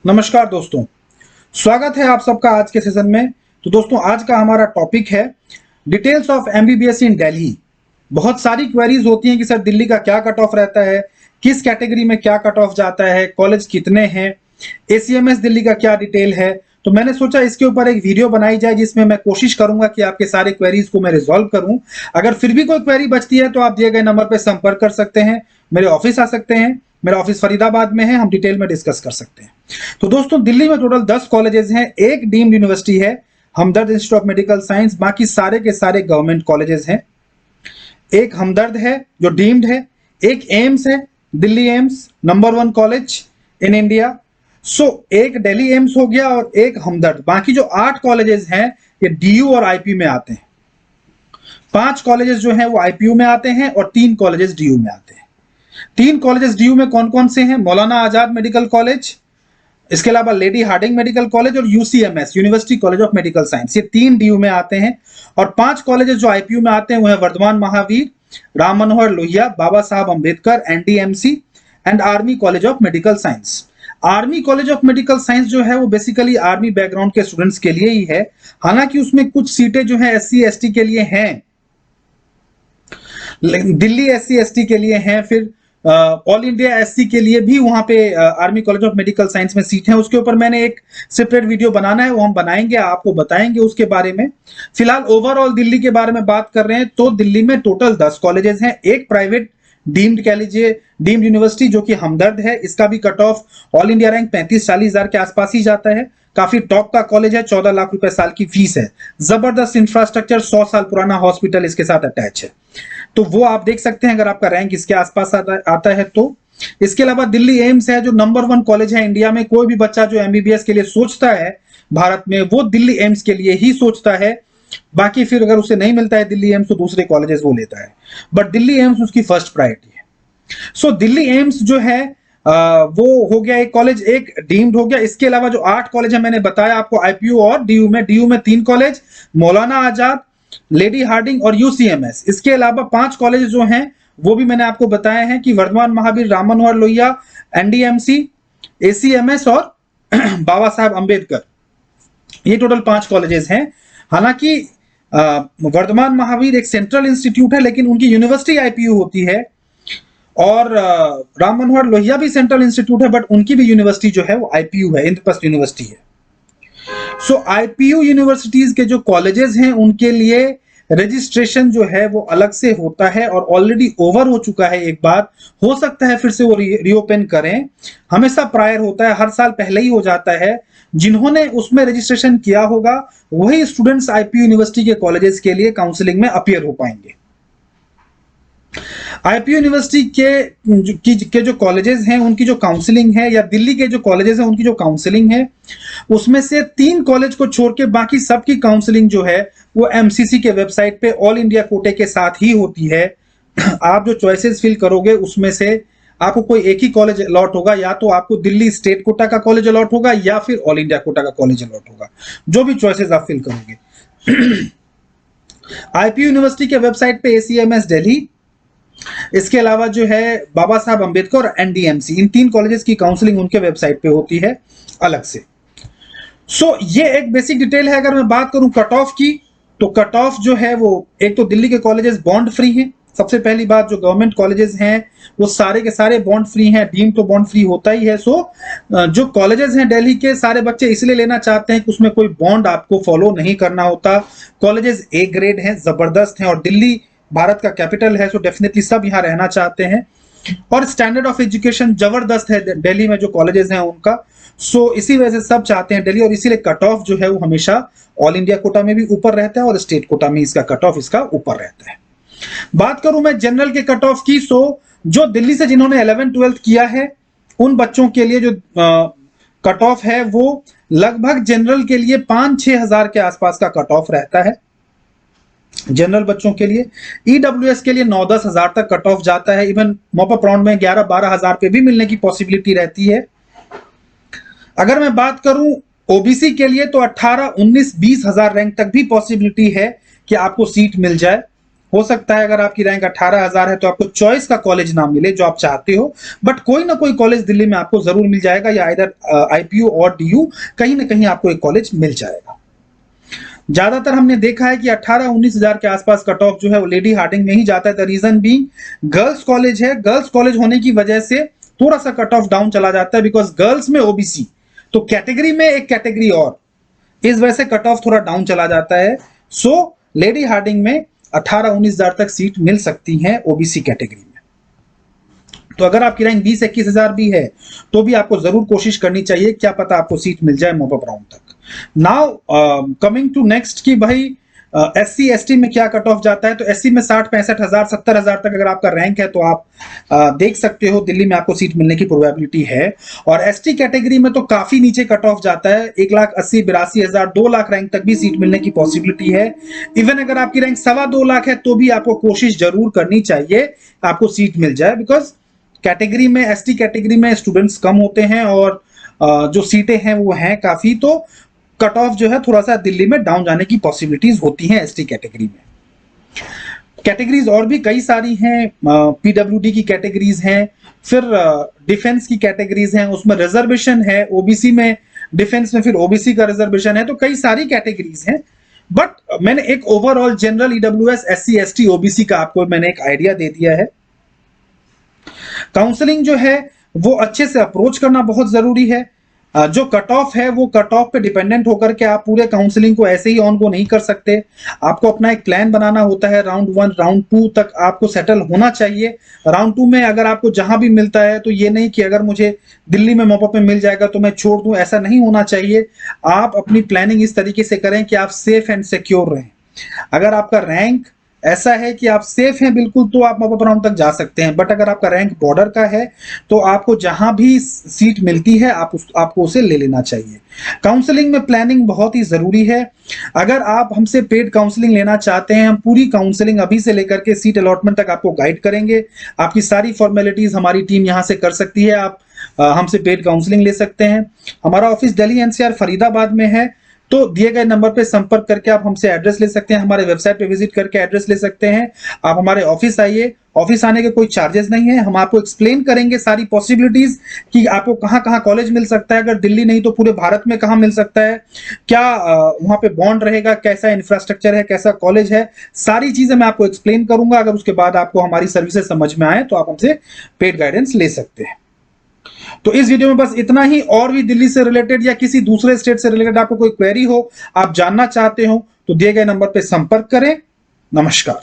नमस्कार दोस्तों, स्वागत है आप सबका आज के सेशन में। तो दोस्तों आज का हमारा टॉपिक है डिटेल्स ऑफ एमबीबीएस इन दिल्ली। बहुत सारी क्वेरीज होती हैं कि सर दिल्ली का क्या कट ऑफ रहता है, किस कैटेगरी में क्या कट ऑफ जाता है, कॉलेज कितने हैं, एसीएमएस दिल्ली का क्या डिटेल है। तो मैंने सोचा इसके ऊपर एक वीडियो बनाई जाए जिसमें मैं कोशिश करूंगा कि आपके सारे क्वेरीज को मैं रिजॉल्व करूं। अगर फिर भी कोई क्वेरी बचती है तो आप दिए गए नंबर पर संपर्क कर सकते हैं, मेरे ऑफिस आ सकते हैं। मेरा ऑफिस फरीदाबाद में है, हम डिटेल में डिस्कस कर सकते हैं। तो दोस्तों दिल्ली में टोटल 10 कॉलेजेस हैं, एक डीम्ड यूनिवर्सिटी है हमदर्द इंस्टीट्यूट ऑफ मेडिकल साइंस, बाकी सारे के सारे गवर्नमेंट कॉलेजेस हैं। एक हमदर्द है जो डीम्ड है, एक एम्स है, Delhi AIIMS number 1 college in India. So एक दिल्ली एम्स हो गया और एक हमदर्द। बाकी जो 8 कॉलेजेस हैं ये डीयू और आईपी में आते हैं। 5 कॉलेजेस जो हैं वो आईपीयू में आते हैं और 3 कॉलेजेस डीयू में आते हैं। 3 कॉलेजेस डीयू में कौन कौन से हैं? मौलाना आजाद मेडिकल कॉलेज, इसके अलावा लेडी हार्डिंग मेडिकल कॉलेज और UCMS university college of medical science. ये 3 डीयू में आते हैं। और 5 कॉलेजेस जो आईपीयू में आते हैं वो है वर्धमान महावीर, राम मनोहर लोहिया, बाबा साहब Ambedkar, NDMC and army college of medical science. Army college of medical science जो है वो बेसिकली आर्मी बैकग्राउंड के स्टूडेंट्स के लिए ही है। हालांकि उसमें कुछ सीटें जो है एससी एसटी के लिए हैं, दिल्ली एससी एसटी के लिए हैं, फिर ऑल इंडिया एससी के लिए भी वहां पे army college of medical science में सीट है। उसके ऊपर मैंने एक सेपरेट वीडियो बनाना है, वो हम बनाएंगे, आपको बताएंगे उसके बारे में। फिलहाल ओवरऑल दिल्ली के बारे में बात कर रहे हैं तो दिल्ली में टोटल 10 कॉलेजेस हैं। एक प्राइवेट डीम्ड कह लीजिए डीम्ड यूनिवर्सिटी जो कि हमदर्द है, इसका भी cut off all India rank 35-40 हजार के आसपास ही जाता है। काफी टॉप का कॉलेज है, 14 लाख रुपए साल की फीस है, जबरदस्त इंफ्रास्ट्रक्चर, 100 साल पुराना हॉस्पिटल इसके साथ अटैच है। तो वो आप देख सकते हैं अगर आपका रैंक इसके आसपास आता है तो। इसके अलावा दिल्ली एम्स है जो नंबर 1 कॉलेज है इंडिया में। कोई भी बच्चा जो एमबीबीएस के लिए सोचता है भारत में वो दिल्ली एम्स के लिए ही सोचता है। बाकी फिर अगर उसे नहीं मिलता है दिल्ली एम्स तो दूसरे कॉलेजेस वो लेता है, बट दिल्ली एम्स उसकी फर्स्ट प्रायोरिटी है। सो दिल्ली एम्स जो है वो हो गया एक कॉलेज, एक डीम्ड हो गया। इसके अलावा जो 8 कॉलेज है मैंने बताया आपको आईपीयू और डीयू में 3 college, Maulana Azad, lady Hardinge और यूसीएमएस। इसके अलावा 5 कॉलेज जो हैं वो भी मैंने आपको बताया है कि वर्धमान महावीर, राम मनोहर लोहिया, एनडीएमसी, एसीएमएस और बाबा साहब अंबेडकर। ये टोटल 5 कॉलेजेस हैं। हालांकि वर्धमान महावीर एक सेंट्रल इंस्टीट्यूट है लेकिन उनकी यूनिवर्सिटी आईपीयू होती है, और राम मनोहर लोहिया भी सेंट्रल इंस्टीट्यूट है बट उनकी भी यूनिवर्सिटी जो है वो आईपीयू है, इंद्रप्रस्थ यूनिवर्सिटी है। सो आईपीयू यूनिवर्सिटीज के जो कॉलेजेस हैं उनके लिए रजिस्ट्रेशन जो है वो अलग से होता है और ऑलरेडी ओवर हो चुका है एक बार, हो सकता है फिर से वो रीओपन करें। हमेशा प्रायर होता है, हर साल पहले ही हो जाता है। जिन्होंने उसमें रजिस्ट्रेशन किया होगा वही स्टूडेंट्स आईपीयू यूनिवर्सिटी के कॉलेजेस के लिए काउंसलिंग में अपीयर हो पाएंगे। आईपीयू यूनिवर्सिटी के जो कॉलेजेस हैं उनकी जो काउंसलिंग है, या दिल्ली के जो कॉलेजेस हैं उनकी जो काउंसलिंग है, उसमें से 3 कॉलेज को छोड़ के बाकी सबकी काउंसलिंग जो है वो एमसीसी के वेबसाइट पे ऑल इंडिया कोटे के साथ ही होती है। आप जो चॉइसेस फिल करोगे उसमें से आपको कोई एक ही कॉलेज अलॉट होगा, या तो आपको दिल्ली स्टेट कोटा का कॉलेज अलॉट होगा या फिर ऑल इंडिया कोटा का कॉलेज अलॉट होगा, जो भी चॉइसेस आप फिल करोगे। आईपीयू यूनिवर्सिटी के वेबसाइट पे एसीएमएस दिल्ली, इसके अलावा जो है बाबा साहब अंबेडकर और एनडीएमसी, इन 3 कॉलेजेस की काउंसलिंग उनके वेबसाइट पे होती है अलग से। सो ये एक बेसिक डिटेल है। अगर मैं बात करूं कट ऑफ की, तो कट ऑफ जो है वो एक तो दिल्ली के कॉलेजेस बॉन्ड फ्री हैं। सबसे पहली बात, जो गवर्नमेंट कॉलेजेस हैं वो सारे के सारे बॉन्ड फ्री हैं, डीम तो बॉन्ड फ्री होता ही है। सो जो कॉलेजेस हैं दिल्ली के, सारे बच्चे इसलिए लेना चाहते हैं कि उसमें कोई बॉन्ड आपको फॉलो नहीं करना होता। कॉलेजेस ए ग्रेड हैं, जबरदस्त हैं, और दिल्ली भारत का कैपिटल है, सो डेफिनेटली सब यहाँ रहना चाहते हैं। और स्टैंडर्ड ऑफ एजुकेशन जबरदस्त है दिल्ली में जो कॉलेजेस हैं उनका। सो इसी वजह से सब चाहते हैं दिल्ली, और इसीलिए कट ऑफ जो है वो हमेशा ऑल इंडिया कोटा में भी ऊपर रहता है और स्टेट कोटा में इसका कट ऑफ इसका ऊपर रहता है। बात करूं मैं जनरल के कट ऑफ की, सो जो दिल्ली से जिन्होंने 11th-12th किया है उन बच्चों के लिए जो कट ऑफ है वो लगभग जनरल के लिए 5-6 हजार के आसपास का कट ऑफ रहता है जनरल बच्चों के लिए। ईडब्ल्यूएस के लिए 9-10 हजार तक कट ऑफ जाता है। इवन मॉप अप राउंड में 11-12 हजार पे भी मिलने की पॉसिबिलिटी रहती है। अगर मैं बात करूं ओबीसी के लिए तो 18, 19, 20 हजार रैंक तक भी पॉसिबिलिटी है कि आपको सीट मिल जाए हो सकता है अगर आपकी रैंक 18,000 है तो आपको चॉइस का कॉलेज ना मिले जो आप चाहते हो, बट कोई ना कोई कॉलेज दिल्ली में आपको जरूर मिल जाएगा, या इधर आईपीयू और डीयू कहीं ना कहीं आपको एक कॉलेज मिल जाएगा। ज्यादातर हमने देखा है कि 18-19 हजार के आसपास कट ऑफ जो है वो लेडी हार्डिंग में ही जाता है। द रीजन भी गर्ल्स कॉलेज है, गर्ल्स कॉलेज होने की वजह से थोड़ा सा कट ऑफ डाउन चला जाता है, बिकॉज गर्ल्स में ओबीसी, तो कैटेगरी में एक कैटेगरी और, इस वजह से कट ऑफ थोड़ा डाउन चला जाता है। सो लेडी हार्डिंग में 18-19 हजार तक सीट मिल सकती है ओबीसी कैटेगरी में। तो अगर आपकी रैंक 20-21 हजार भी है तो भी आपको जरूर कोशिश करनी चाहिए, क्या पता आपको सीट मिल जाए मॉप अप राउंड तक। नाउ कमिंग टू नेक्स्ट कि भाई एससी एसटी में क्या कट ऑफ जाता है, तो एससी में 60-65 हजार 70 हजार तक अगर आपका रैंक है तो आप देख सकते हो दिल्ली में आपको सीट मिलने की प्रोबेबिलिटी है। और एसटी कैटेगरी में तो काफी नीचे कट ऑफ जाता है, 1,80,82 हजार 2 लाख रैंक तक भी सीट मिलने की पॉसिबिलिटी है। इवन अगर आपकी रैंक 2.25 लाख है तो भी आपको कोशिश जरूर करनी चाहिए आपको सीट मिल जाए, बिकॉज कैटेगरी में, एसटी कैटेगरी में स्टूडेंट्स कम होते हैं और जो सीटें हैं वो हैं काफी, तो कट ऑफ जो है थोड़ा सा दिल्ली में डाउन जाने की पॉसिबिलिटीज होती हैं एसटी कैटेगरी में। कैटेगरीज और भी कई सारी हैं, पीडब्ल्यूडी की कैटेगरीज हैं, फिर डिफेंस की कैटेगरीज हैं, उसमें रिजर्वेशन है, ओबीसी में डिफेंस में फिर ओबीसी का रिजर्वेशन है, तो कई सारी कैटेगरीज हैं। बट मैंने एक overall general EWS SC ST OBC का आपको मैंने एक आइडिया दे दिया है। काउंसलिंग जो है वो अच्छे से अप्रोच करना बहुत जरूरी है। जो कट ऑफ है वो कट ऑफ पे डिपेंडेंट होकर के आप पूरे काउंसलिंग को ऐसे ही ऑन को नहीं कर सकते, आपको अपना एक प्लान बनाना होता है। राउंड 1 राउंड 2 तक आपको सेटल होना चाहिए। राउंड 2 में अगर आपको जहां भी मिलता है तो ये नहीं कि अगर मुझे दिल्ली में मॉपअप में मिल जाएगा तो मैं छोड़ दूं, ऐसा नहीं होना चाहिए। आप अपनी प्लानिंग इस तरीके से करें कि आप सेफ एंड सिक्योर रहें। अगर आपका रैंक ऐसा है कि आप सेफ हैं बिल्कुल तो आप मॉपअप राउंड तक जा सकते हैं, बट अगर आपका रैंक बॉर्डर का है तो आपको जहां भी सीट मिलती है आपको उसे ले लेना चाहिए। काउंसलिंग में प्लानिंग बहुत ही जरूरी है। अगर आप हमसे पेड काउंसलिंग लेना चाहते हैं, हम पूरी काउंसलिंग अभी से लेकर के सीट अलॉटमेंट तक आपको गाइड करेंगे। आपकी सारी फॉर्मेलिटीज हमारी टीम यहां से कर सकती है। आप हमसे पेड काउंसलिंग ले सकते हैं। हमारा ऑफिस दिल्ली एनसीआर फरीदाबाद में है, तो दिए गए नंबर पे संपर्क करके आप हमसे एड्रेस ले सकते हैं, हमारे वेबसाइट पे विजिट करके एड्रेस ले सकते हैं। आप हमारे ऑफिस आइए, ऑफिस आने के कोई चार्जेस नहीं है। हम आपको एक्सप्लेन करेंगे सारी पॉसिबिलिटीज कि आपको कहां कहां कॉलेज मिल सकता है, अगर दिल्ली नहीं तो पूरे भारत में कहां मिल सकता है, क्या वहां पे बॉन्ड रहेगा, कैसा इंफ्रास्ट्रक्चर है, कैसा कॉलेज है, सारी चीजें मैं आपको एक्सप्लेन करूंगा। अगर उसके बाद आपको हमारी सर्विसेज समझ में आए तो आप हमसे पेड गाइडेंस ले सकते हैं। तो इस वीडियो में बस इतना ही। और भी दिल्ली से रिलेटेड या किसी दूसरे स्टेट से रिलेटेड आपको कोई क्वेरी हो, आप जानना चाहते हो, तो दिए गए नंबर पर संपर्क करें। नमस्कार।